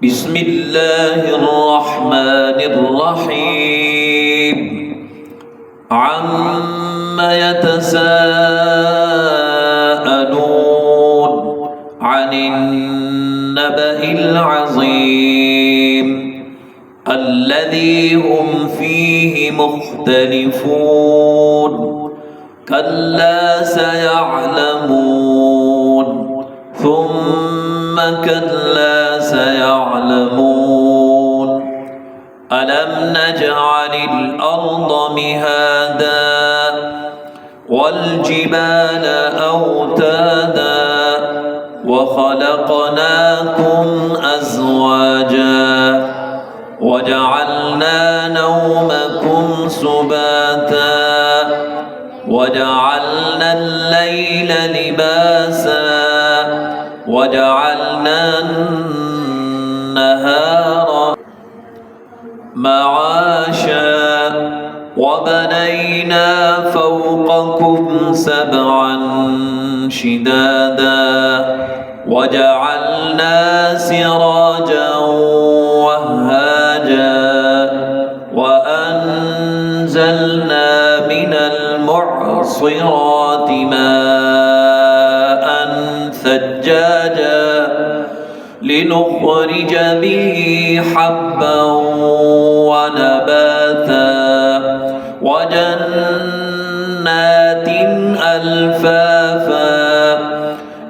بسم الله الرحمن الرحيم عم يتساءلون عن النبأ العظيم الذي هم فيه مختلفون كلا سيعلمون ثم كلا سيعلمون ألم نجعل الأرض مهادا والجبال أوتادا وخلقناكم أزواجا وجعلنا نومكم سباتا وجعلنا الليل لباسا وجعلنا النهار معاشا وبنينا فوقكم سبعا شدادا وجعلنا سراجا وهاجا وأنزلنا من المعصرات ماء ثجاجا لنخرج به حبا ونباتا وجنات ألفافا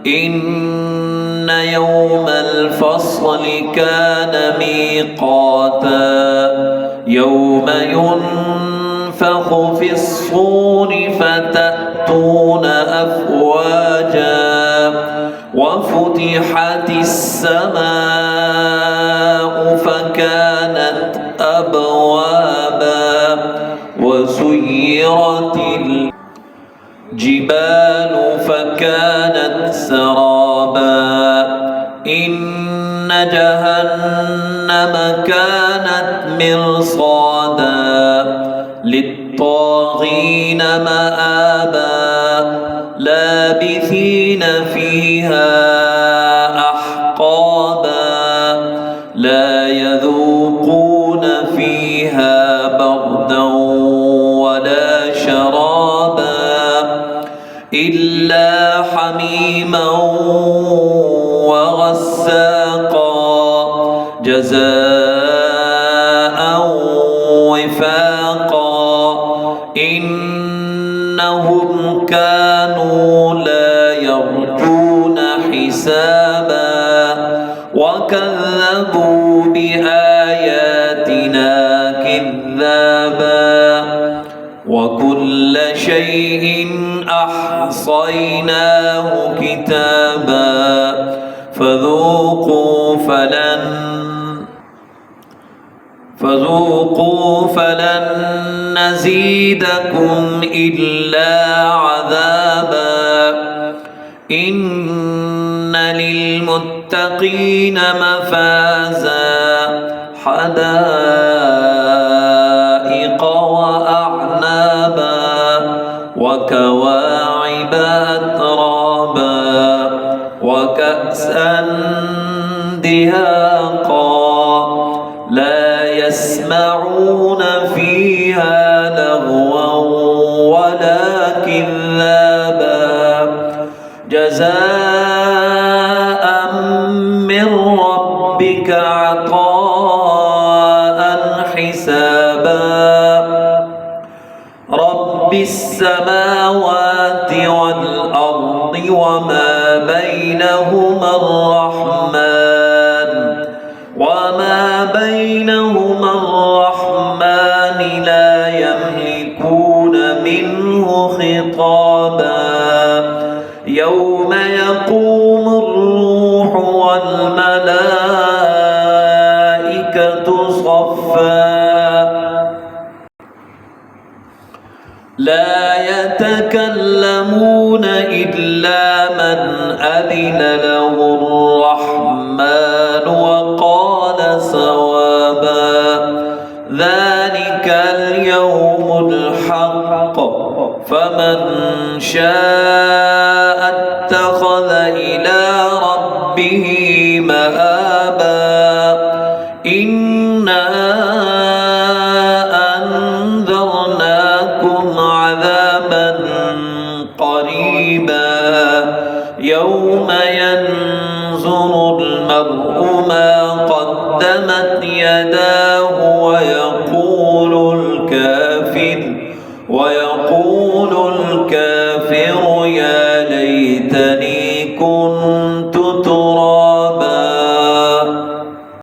إن يوم الفصل كان ميقاتا يوم ينفخ في الصور فتأتون أفواجا وفتحت السماء فكانت أبوابا وسيرت الجبال فكانت سرابا إن جهنم كانت مرصادا للطاغين مآبا لابثين فيها أحقابا لا يذوقون فيها بردا ولا شرابا إلا حميما وغساقا جزاء وفاقا إنهم كانوا لا يرجون حسابا وكذبوا بآياتنا كذابا وكل شيء أحصيناه كتابا فذوقوا فلن نزيدكم إلا عذابا إن للمتقين مفازا حدائق وأعنابا وكواعب أترابا وكأسا دهاقا لا يسمعون فيها لغوا ولا كذابا جزاء من ربك عطاء حسابا رب السماوات والأرض وما بينهما الرحمن لا يملكون منه خطابا يوم يقوم الروح والملائكة صفا لا يتكلمون إلا من أذن له الرحمن وقال صوابا ذلك اليوم الحق فمن شاء اتخذ إلى ربه مآبا يعلم ما قدمت يداه ويقول